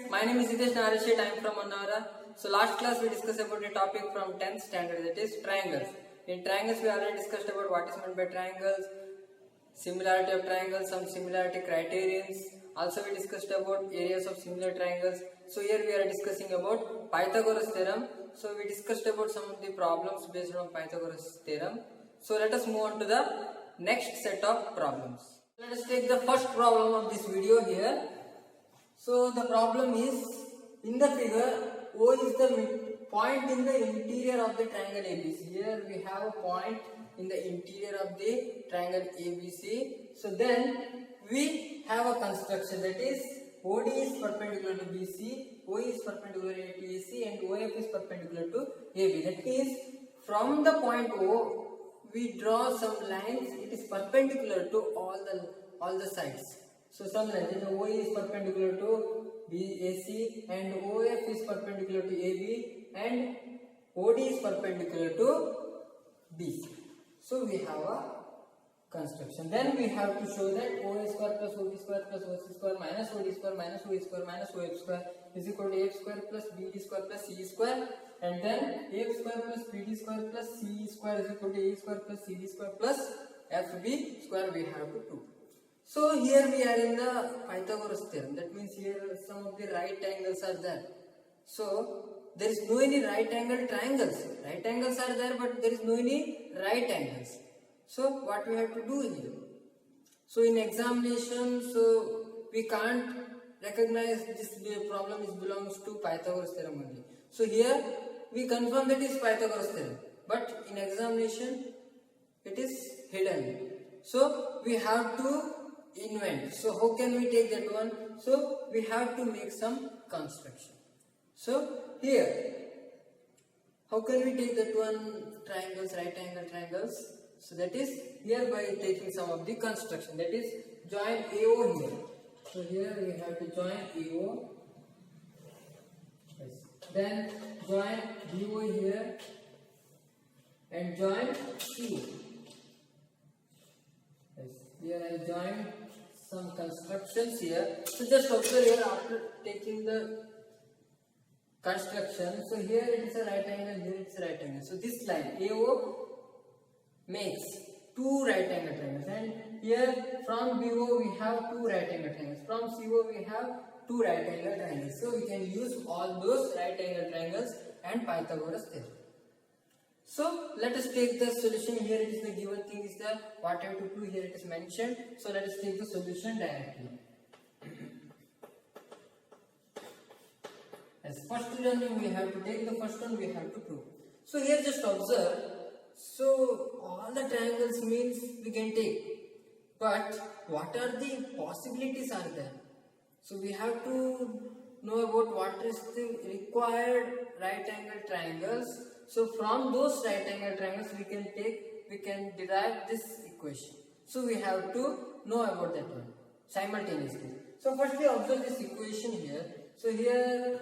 my name is Hitesh Narashit. I am from Annavara. So last class we discussed about a topic from 10th standard, that is triangles. In triangles we already discussed about what is meant by triangles, similarity of triangles, some similarity criterions. Also we discussed about areas of similar triangles. So here we are discussing about Pythagoras theorem. So we discussed about some of the problems based on Pythagoras theorem. So let us move on to the next set of problems. Let us take the first problem of this video here. So the problem is, in the figure, O is the point in the interior of the triangle ABC. Here we have a point in the interior of the triangle ABC. So then we have a construction, that is OD is perpendicular to BC, O is perpendicular to AC, and OF is perpendicular to AB. That means from the point O we draw some lines. It is perpendicular to all the sides. So some lines, OE is perpendicular to BAC and OF is perpendicular to AB and OD is perpendicular to BC. So we have a construction. Then we have to show that OA square plus OB square plus OC square minus OD square minus OE square minus OF square is equal to AF square plus BD square plus CE square, and then AF square plus BD square plus CE square is equal to A square plus CD square plus FB square we have to prove. So here we are in the Pythagoras theorem. That means here some of the right angles are there. So there is no any right angle triangles. Right angles are there, but there is no any right angles. So what we have to do here? So in examination, so we can't recognize this problem belongs to Pythagoras theorem only. So here we confirm that it is Pythagoras theorem, but in examination it is hidden. So we have to invent. So how can we take that one? So we have to make some construction. So here, how can we take that one? Triangles, right angle triangles. So that is here by taking some of the construction, that is join AO here. So here we have to join AO. Yes. Then join BO here and join CO. Yes. Here I join some constructions here. So just observe here after taking the construction. So here it is a right angle, here it is a right angle. So this line AO makes two right angle triangles, and here from BO we have two right angle triangles, from CO we have two right angle triangles. So we can use all those right angle triangles and Pythagoras theorem. So let us take the solution. Here it is the given thing is the what I have to prove, here it is mentioned. So let us take the solution directly. As first one we have to take the first one, we have to prove. So here just observe. So all the triangles means we can take, but what are the possibilities are there? So we have to know about what is the required right angle triangles. So from those right angle triangles we can derive this equation. So we have to know about that one simultaneously. So firstly observe this equation here. So here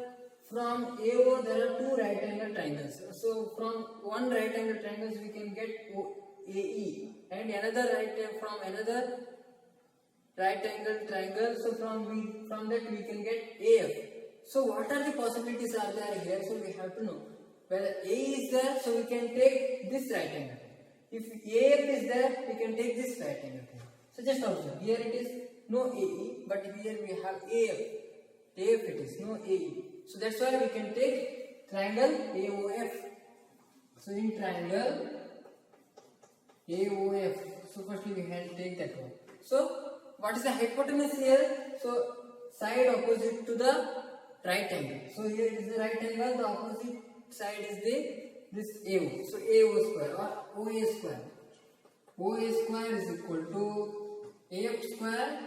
from AO there are two right angle triangles. So from one right angle triangles we can get AE, and from another right angle triangle. So from that we can get AF. So what are the possibilities are there here? So we have to know whether A is there, so we can take this right angle. If AF is there, we can take this right angle. So just observe, here it is no AE, but here we have AF. AF it is, no AE. So that's why we can take triangle AOF. So in triangle AOF, so firstly we can take that one. So what is the hypotenuse here? So side opposite to the right angle. So here is the right angle, the opposite side is this AO. So AO square or OA square. OA square is equal to AF square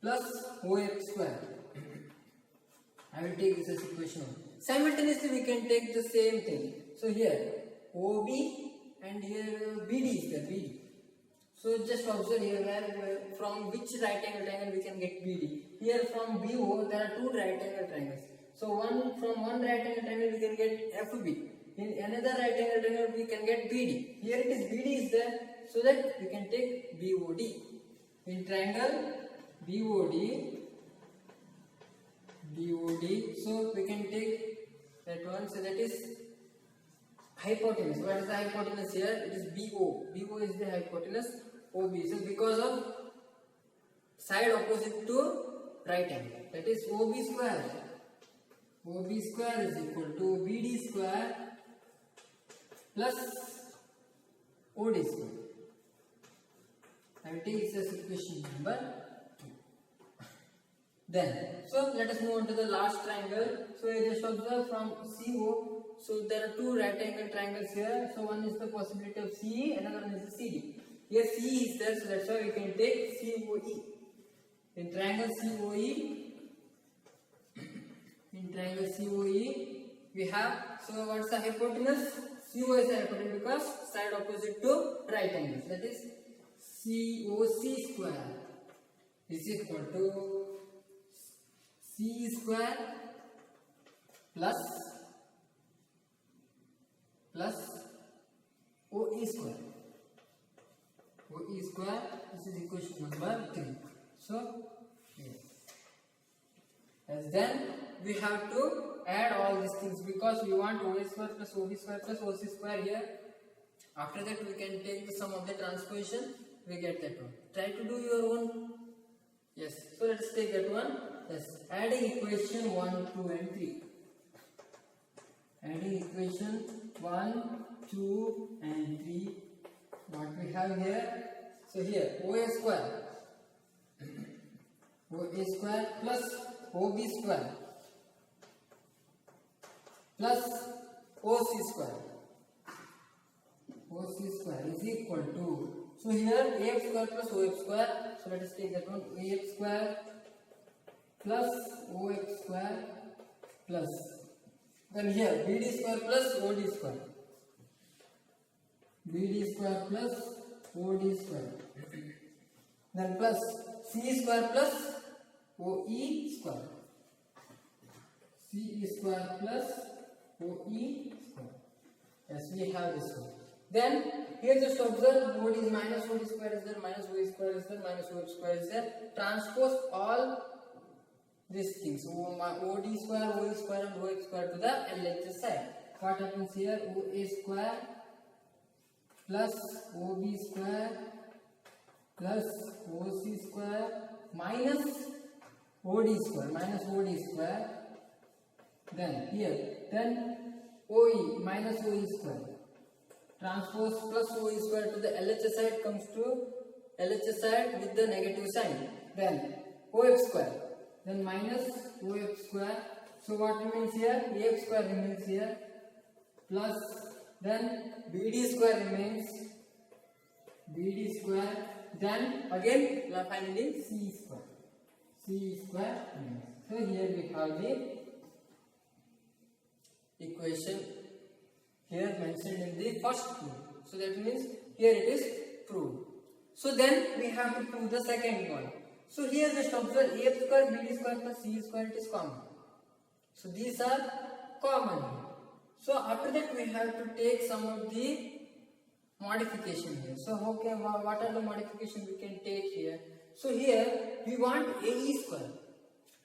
plus OF square. I will take this as equation 1. Simultaneously we can take the same thing. So here OB and here BD is there, BD. So just observe here where from which right angle triangle we can get BD. Here from BO there are two right angle triangles. So from one right angle triangle we can get FB. In another right angle triangle we can get BD. Here it is BD is there, so that we can take BOD. In triangle BOD BOD. So we can take that one. So that is hypotenuse. What is the hypotenuse here? It is BO. BO is the hypotenuse. OB. So because of side opposite to right angle, that is OB square. OB square is equal to BD square plus OD square. I will take this as equation number 2. Then, so let us move on to the last triangle. So I just observe from CO. So there are two right angle triangles here. So one is the possibility of CE, another one is the CD. Here CE is there, so that's why we can take COE. In triangle COE, we have, so what's the hypotenuse? CO is the hypotenuse because side opposite to right angles. That is COC square is equal to CE square plus OE square. OE square, this is equation number 3. So, yes. As then we have to add all these things because we want OA square plus OB square plus OC square here. After that we can take the sum of the transposition, we get that one. Try to do your own. Yes, so let us take that one. Yes, adding equation 1, 2 and 3. Adding equation 1, 2 and 3. What we have here? So here OA square plus OB square plus OC square. OC square is equal to, so here AF square plus OF square. So let us take that one. AF square plus OF square plus, then here BD square plus OD square. BD square plus OD square. Then plus CE square plus OE square. CE square plus OE square. Yes, we have this one. Then here just observe OD is minus OD square is there, minus OE square is there, minus OF square is there. Transpose all these things. OD square, OE square and OF square to the LHS side. What happens here? OA square plus OB square plus OC square minus OD square, then here, then OE minus OE square, transpose plus OE square to the LHS side comes to LHS side with the negative sign, then OF square, then minus OF square. So what remains here? AF square remains here, plus then BD square remains, BD square, then again finally CE square. CE square remains. So here we have the equation here mentioned in the first proof. So that means here it is proved. So then we have to prove the second one. So here just observe AF square, BD square plus CE square, it is common. So these are common. So after that we have to take some of the modification here. So okay, what are the modifications we can take here? So here we want AE square.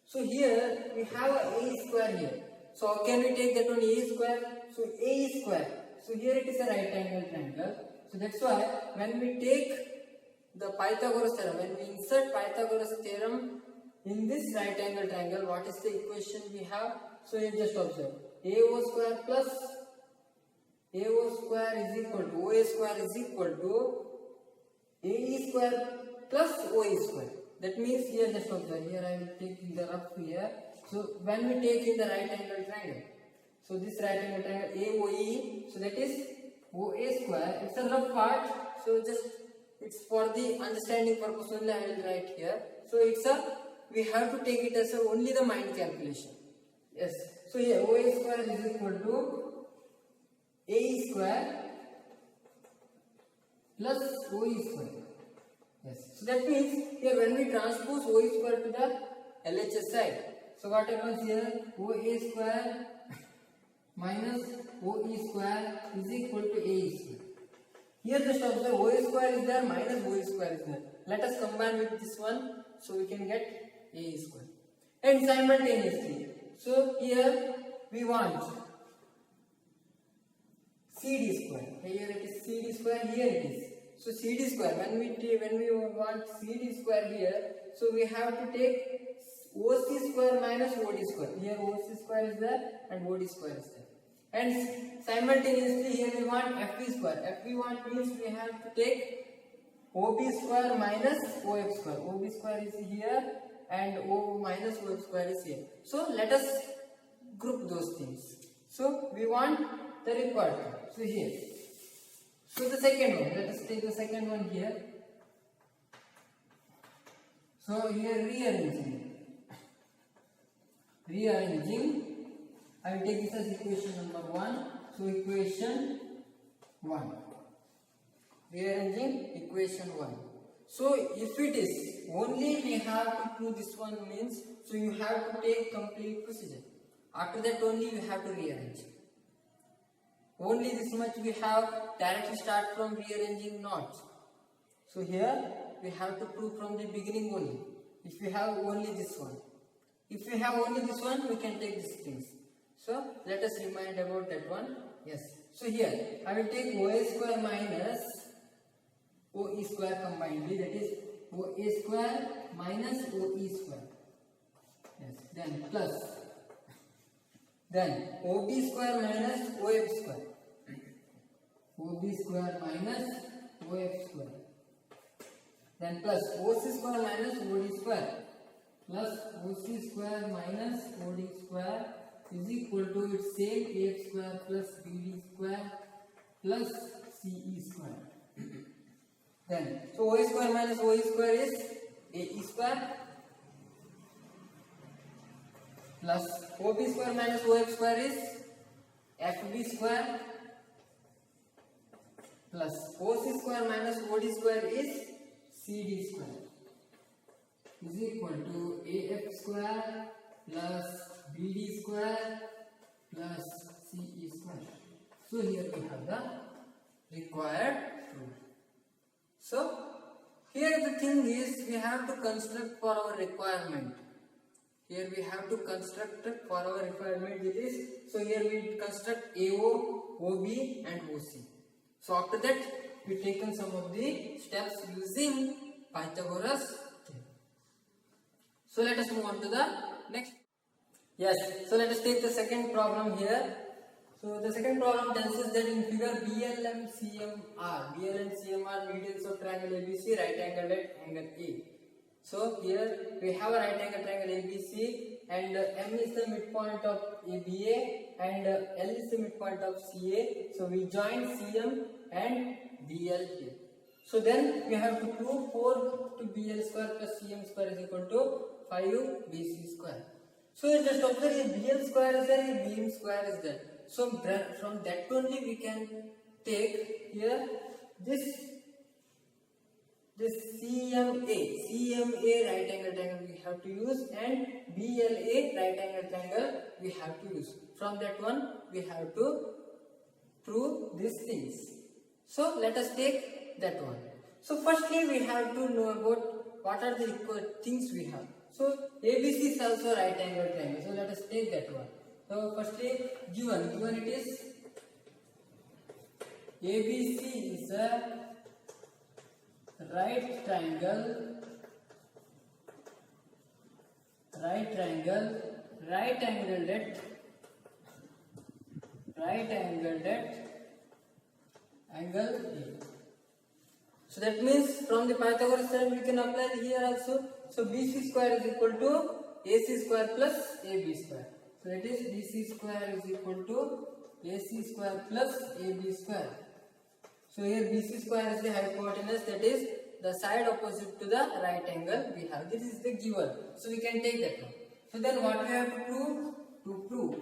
So here we have a AE square here. So how can we take that one AE square? So AE square. So here it is a right angle triangle. So that's why when we take the Pythagoras theorem, when we insert Pythagoras theorem in this right angle triangle, what is the equation we have? So you just observe AO square plus AO square is equal to OA square is equal to AE square plus OE square. That means here just observe, here I will take in the rough here. So when we take in the right angle triangle, so this right angle triangle AOE, so that is OA square. It's a rough part, so just it's for the understanding purpose only I will write here. So it's a, we have to take it as a only the mind calculation. Yes. So here OA square is equal to AE square plus OE square. Yes. So that means here when we transpose OE square to the LHS side, so what happens here? OA square minus OE square is equal to AE square. Here just observe OA square is there, minus OE square is there. Let us combine with this one, so we can get AE square. And simultaneously, So here we want CD square. Here it is CD square. Here it is. So CD square. When we want CD square here, so we have to take OC square minus OD square. Here OC square is there and OD square is there. And simultaneously here we want FV square. FV want means we have to take OB square minus OF square. OB square is here and O minus OF square is here. So let us group those things. So we want the required one. So here. So the second one. Let us take the second one here. So here rearranging. I will take this as equation number 1. So equation 1. Rearranging equation 1. So if it is only we have to prove this one means, so you have to take complete procedure. After that only you have to rearrange. Only this much we have directly start from rearranging not. So here we have to prove from the beginning only. If we have only this one. If we have only this one, we can take these things. So let us remind about that one. Yes. So here I will take OA square minus OE square combinedly, that is OA square minus OE square. Yes. Then plus. Then OB square minus OF square. OB square minus OF square. Then plus OC square minus OD square. Plus OC square minus OD square is equal to its same AX square plus BD square plus CE square. Then, so OA square minus OE square is AE square plus OB square minus OF square is FB square plus OC square minus OD square is CD square is equal to AF square plus BD square plus CE square. So here we have the required rule. So here the thing is we have to construct for our requirement. Here we have to construct for our requirement. It is, so here we construct AO, OB and OC. So after that we taken some of the steps using Pythagoras theorem. So let us move on to the next. Yes, so let us take the second problem here. So the second problem tells us that in figure BL and CM are medians of triangle ABC, right angled at angle A. So here we have a right angle triangle ABC and M is the midpoint of ABA and L is the midpoint of CA. So we join CM and BL here. So then we have to prove 4 to BL square plus CM square is equal to 5 BC square. So just observe BL square is there, BM square is there. So from that only we can take here this CMA right angle triangle we have to use and BLA right angle triangle we have to use. From that one we have to prove these things. So let us take that one. So firstly we have to know about what are the things we have. So ABC is also right angle triangle. So let us take that one. So firstly given it is ABC is a right triangle angled at angle A. So that means from the Pythagoras theorem we can apply here also. So BC square is equal to AC square plus AB square. So it is BC square is equal to AC square plus AB square. So here BC square is the hypotenuse, that is the side opposite to the right angle we have. This is the given. So we can take that one. So then what we have to prove?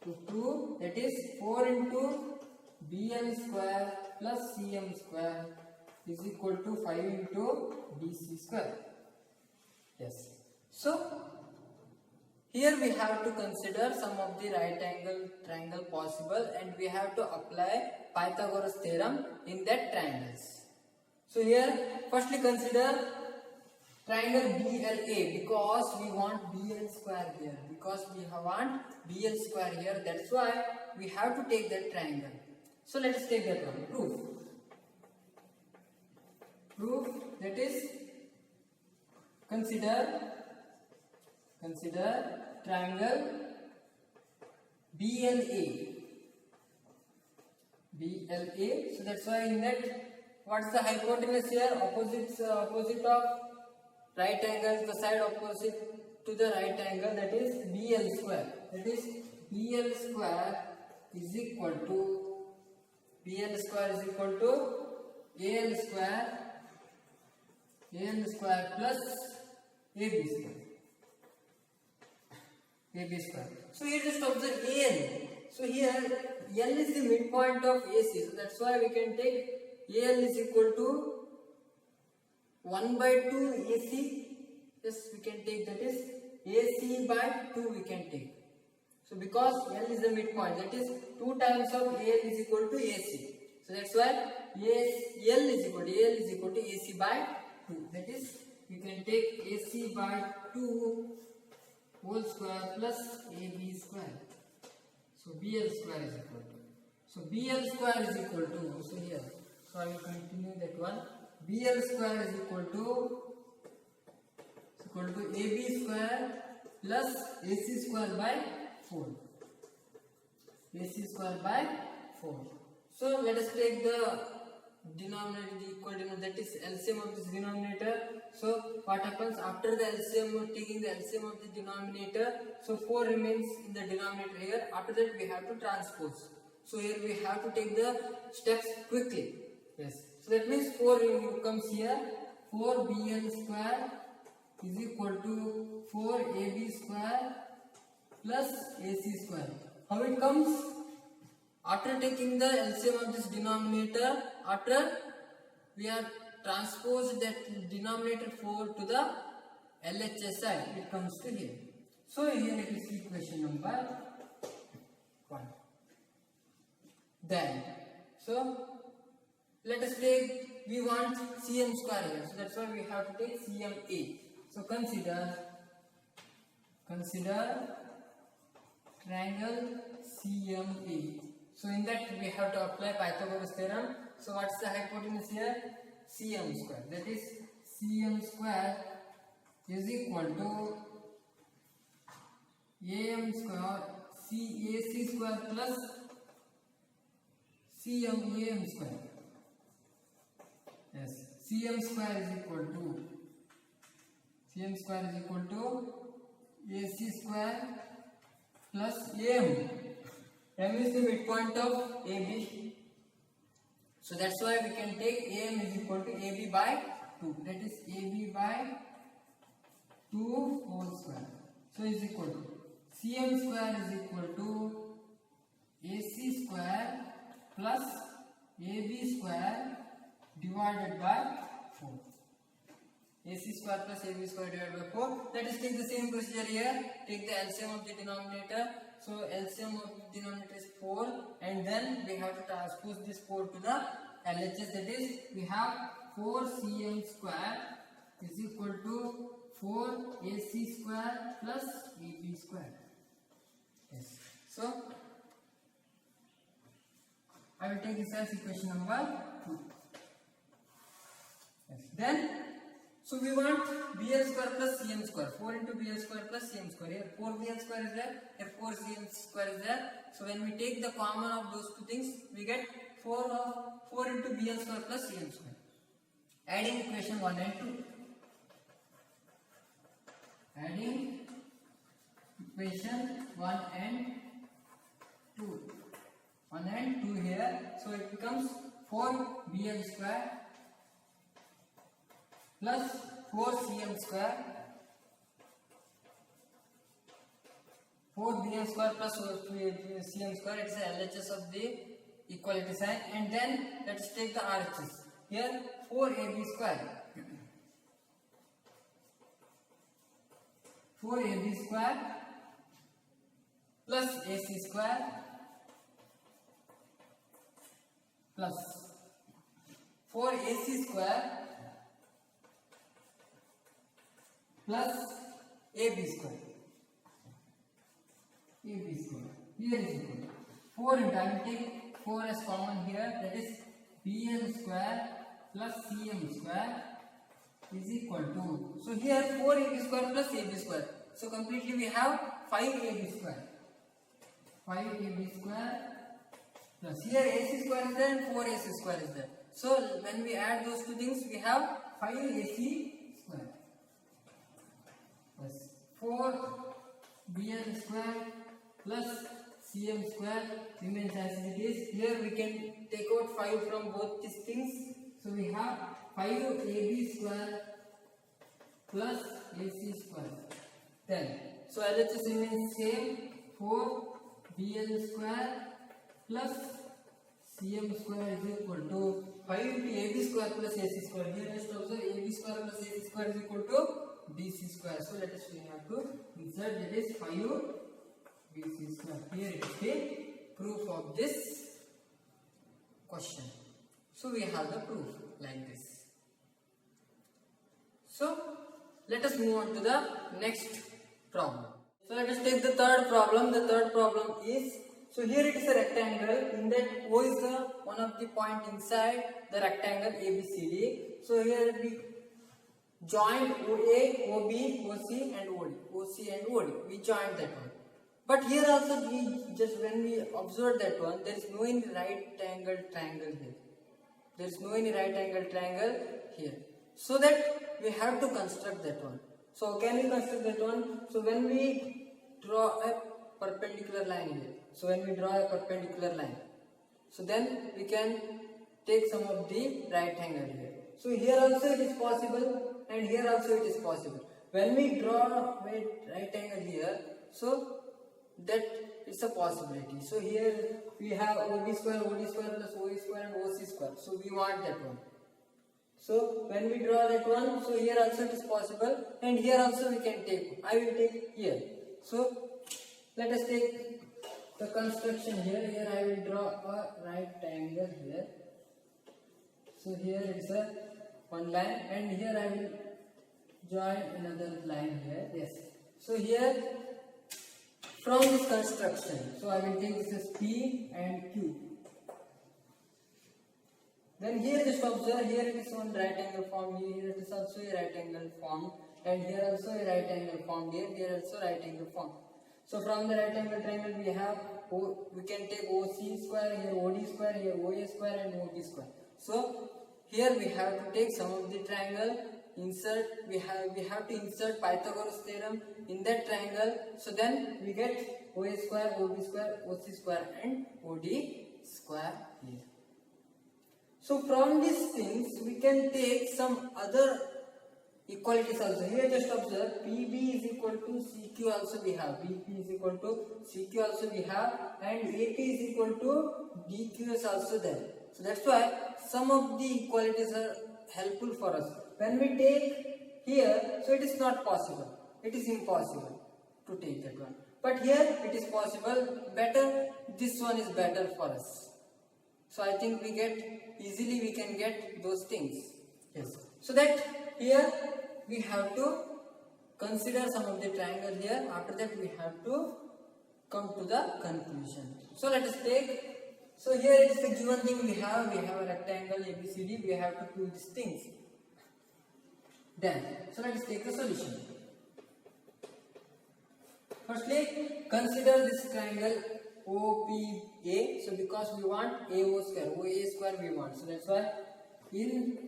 To prove that is 4 into BL square plus CM square is equal to 5 into BC square. Yes. So here we have to consider some of the right angle triangle possible and we have to apply Pythagoras theorem in that triangles. So here firstly consider triangle BLA, because we want BL square here. Because we want BL square here, that's why we have to take that triangle. So let us take that one. Proof, that is, consider triangle BLA. So that's why in that, what's the hypotenuse here? Opposite of right angle, the side opposite to the right angle, that is BL square. That is BL square is equal to AL square plus AB square. So here just observe AL. So here L is the midpoint of AC. So that's why we can take AL is equal to 1 by 2 AC. Yes, we can take, that is AC by 2 we can take. So because L is the midpoint, that is 2 times of AL is equal to AC. So that's why AL is equal to AC by 2. That is, we can take AC by 2 whole square plus AB square. So BL square is equal to. So BL square is equal to. So here, so I will continue that one. BL square is equal to AB square plus AC square by 4. AC square by 4. So let us take the denominator, the equal denominator, that is LCM of this denominator. So what happens after the LCM, taking the LCM of the denominator? So 4 remains in the denominator here. After that we have to transpose. So here we have to take the steps quickly. Yes. So that means 4 comes here. 4BL square is equal to 4AB square plus AC square. How it comes? After taking the LCM of this denominator, after we have transposed that denominator 4 to the LHS side, it comes to here. So here it is equation number 1. Then, so let us take, we want CM square here. So that's why we have to take CMA. So consider triangle CMA. So in that we have to apply Pythagoras theorem. So what's the hypotenuse here? CM square. That is CM square is equal to AM square AC square plus CM square. Yes, CM square is equal to AC square plus AM. M is the midpoint of AB. So that's why we can take AM is equal to AB by 2. That is AB by 2 whole square. So is equal to CM square is equal to AC square plus AB square divided by 4. AC square plus AB square divided by 4. Let us take the same procedure here. Take the LCM of the denominator. So LCM of the denominator is 4, and then we have to transpose this 4 to the LHS. That is, we have 4CM square is equal to 4AC square plus AB square. Yes. So I will take this as equation number 2. Yes. Then, so we want BL square plus CM square. 4 into BL square plus CM square. Here 4 BL square is there, here 4 CM square is there. So when we take the common of those two things, we get 4 into BL square plus CM square. Adding equation 1 and 2. Adding equation 1 and 2. 1 and 2 here. So it becomes 4 BL square plus 4 CM square, 4 BL square plus CM square. It is the LHS of the equality sign. And then let us take the RHS. Here 4 AB square, 4 AB square plus AC square plus 4 AC square plus AB square. AB square. Here is equal to 4 into, I will take 4 as common here, that is BL square plus CM square is equal to, so here 4AB square plus AB square. So completely we have 5AB square. 5AB square plus here AC square is there and 4AC square is there. So when we add those two things, we have 5AC square plus 4BL square plus CM square remains as it is. Here we can take out 5 from both these things. So we have 5AB square plus AC square. Then, so LHS remains same, 4BL square plus CM square is equal to 5 into AB square plus AC square. Here just observe AB square plus AC square is equal to BC square. So let us we have to insert, that is 5BC square. Here it is the proof of this question. So we have the proof like this. So let us move on to the next problem. So let us take the third problem. The third problem is, so here it is a rectangle. In that O is the one of the point inside the rectangle ABCD. So here we joined OA, OB, OC and OD. OC and OD. We joined that one. But here also we just when we observe that one, there is no any right angle triangle here. There is no any right angle triangle here. So that we have to construct that one. So can we construct that one? So when we draw a perpendicular line here. So when we draw a perpendicular line, so then we can take some of the right angle here. So here also it is possible and here also it is possible. When we draw a right angle here, so that it's a possibility. So here we have OB square plus OA square and OC square. So we want that one. So when we draw that one, so here also it is possible and here also we can take. I will take here. So let us take the construction here. Here I will draw a right angle here. So here is a one line and here I will join another line here. Yes. So here from this construction, so I will take this as P and Q. Then here just observe, here it is one right angle form, here it is also a right angle form, and here also a right angle form, here also right angle form. So from the right angle triangle we have, we can take OC square, here OD square, here OA square and OB square. So here we have to take some of the triangle, insert, we have to insert Pythagoras theorem in that triangle. So then we get OA square, OB square, OC square and OD square here. So from these things we can take some other equalities also. Here just observe, PB is equal to CQ also we have, BP is equal to CQ also we have, and AP is equal to DQ is also there. So that's why some of the equalities are helpful for us. When we take here, so it is not possible, it is impossible to take that one. But here it is possible, better, this one is better for us. So I think we can get those things. Yes. So that here we have to consider some of the triangle here. After that we have to come to the conclusion. So let us take, so here it is a given thing we have a rectangle ABCD, we have to do these things. Then, so let us take the solution. Firstly, consider this triangle OPA. So because we want AO square, OA square we want. So that's why in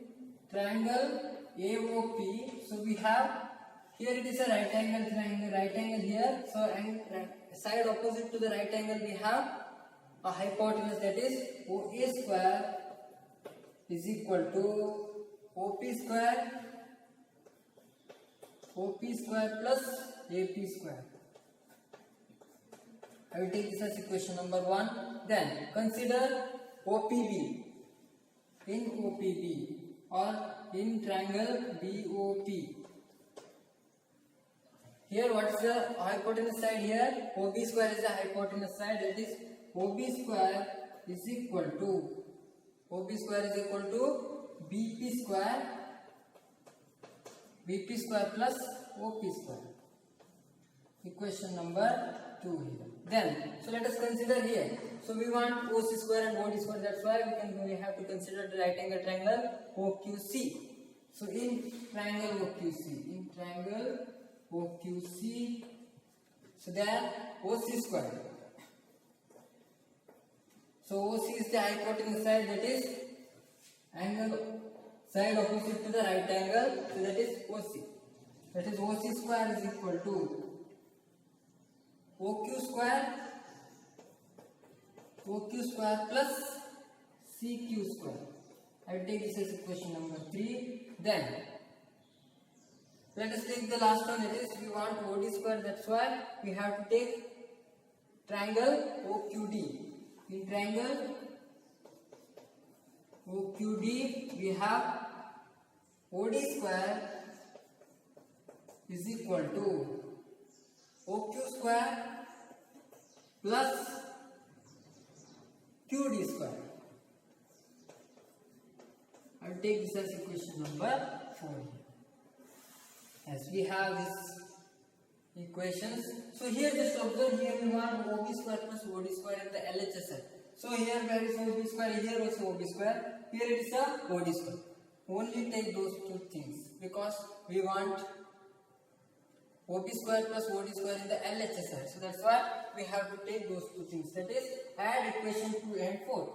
triangle AOP, so we have, here it is a right angle triangle, right angle here. So and side opposite to the right angle we have a hypotenuse, that is OA square is equal to OP square plus AP square. I will take this as equation number 1. Then consider OPB. In OPB or in triangle BOP. Here what is the hypotenuse side here? OB square is the hypotenuse side, that is OB square is equal to BP square plus OP square. Equation number 2 here. Then, so let us consider here. So we want OC square and OD square. That's why we have to consider the right angle triangle OQC. So in triangle OQC, so there OC square. So OC is the hypotenuse side, that is angle side opposite to the right angle. So that is OC. That is OC square is equal to OQ square plus CQ square. I will take this as equation number 3. Then let us take the last one, that is we want OD square. That's why we have to take triangle OQD. In triangle OQD we have OD square is equal to OQ square plus QD square. I will take this as equation number 4. As we have these equations, so here just observe, here we want OB square plus OD square in the LHS. So here where is OB square? Here also OB square. Here it is a OD square. Only take those two things because we want OB square plus OD square in the LHS. So that's why we have to take those two things. That is, add equation 2 and 4.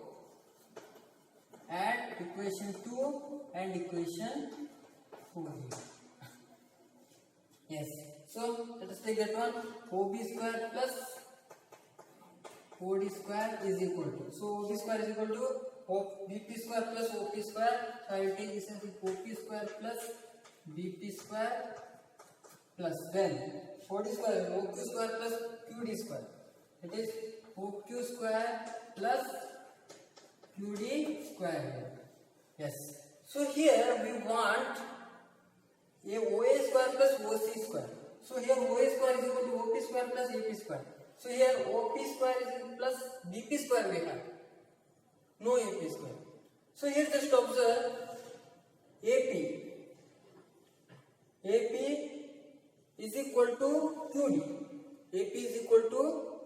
Add equation 2 and equation 4 here. Yes. So let us take that one. OB square plus OD square is equal to. So OB square is equal to BP square plus OP square. So I will take this as OP square plus BP square plus then OD square, OQ square plus QD square. It is OQ square plus QD square. Yes. So here we want a OA square plus OC square. So here OA square is equal to OP square plus AP square. So here OP square is equal plus BP square we have. No AP square. So here just observe AP. AP is equal to QD. AP is equal to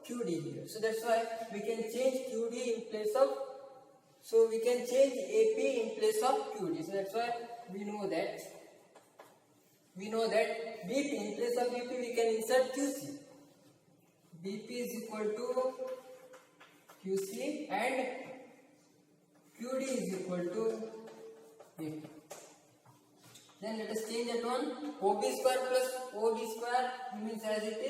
QD here. So that's why we can change QD in place of. So we can change AP in place of QD. So that's why we know that BP, in place of BP we can insert QC. BP is equal to QC and QD is equal to AP. Then let us change that one. OB square plus OD square remains as it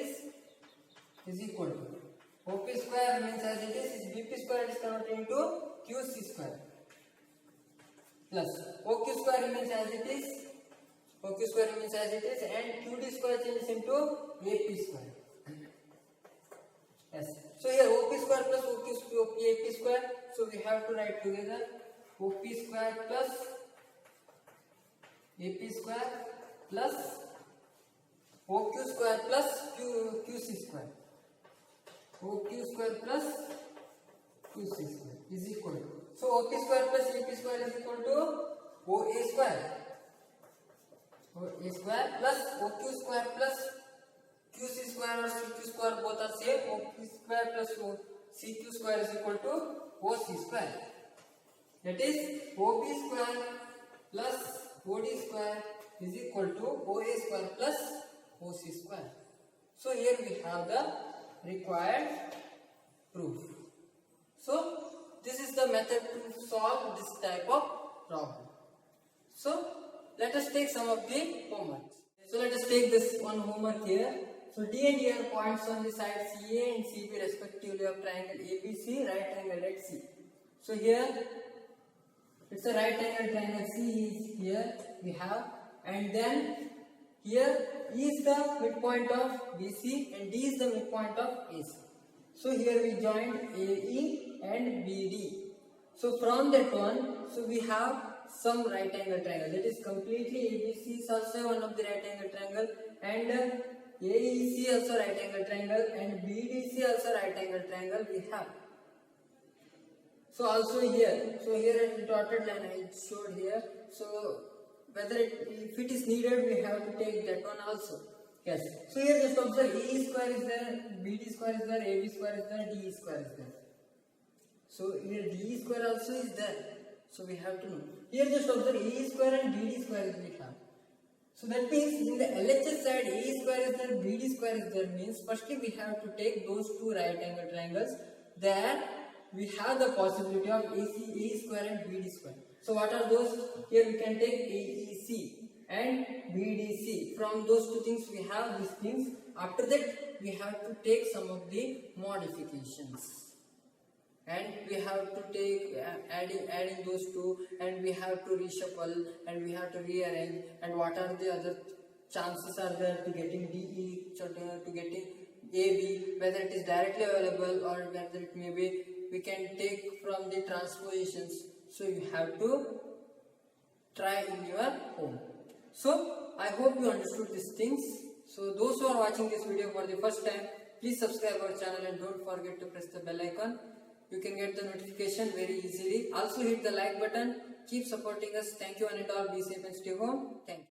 is equal to. OP square remains as it is BP square is converted into QC square plus OQ square remains as it is. OQ square remains as it is and QD square changes into AP square. Yes. So here OP square plus AP square. So we have to write together OP square plus AP square plus OQ square plus QC square. OQ square plus QC square is equal to. So OP square plus AP square is equal to OA square. OA square plus OQ square plus QC square or CQ square both are same. OP square plus CQ square is equal to OC square. That is OP square plus OD square is equal to OA square plus OC square. So here we have the required proof. So this is the method to solve this type of problem. So let us take some of the homework. So let us take this one homework here. So D and E are points on the side CA and CB respectively of triangle ABC, right angle at C. So here it's a right angle triangle. C is here we have, and then here E is the midpoint of BC and D is the midpoint of AC. So here we joined AE and BD. So from that one, so we have some right angle triangle, that is completely ABC is also one of the right angle triangle, and AEC also right angle triangle, and BDC also right angle triangle we have. So also here, so here at the dotted line I showed here. So whether if it is needed, we have to take that one also. Yes. So here just observe A square is there, BD square is there, AB square is there, DE square is there. So here DE square also is there. So we have to know. Here just observe A square and BD square is we have. So that means in the LHS side A square is there, BD square is there, means firstly we have to take those two right angle triangles. There we have the possibility of A square and BD square. So what are those? Here we can take AEC and BDC. From those two things we have these things. After that we have to take some of the modifications. And we have to take adding those two, and we have to reshuffle, and we have to rearrange, and what are the other chances are there to getting DE, to getting AB, whether it is directly available or whether it may be we can take from the transpositions. So you have to try in your home. So I hope you understood these things. So those who are watching this video for the first time, please subscribe our channel and don't forget to press the bell icon. You can get the notification very easily. Also hit the like button. Keep supporting us. Thank you and all. Be safe and stay home. Thank you.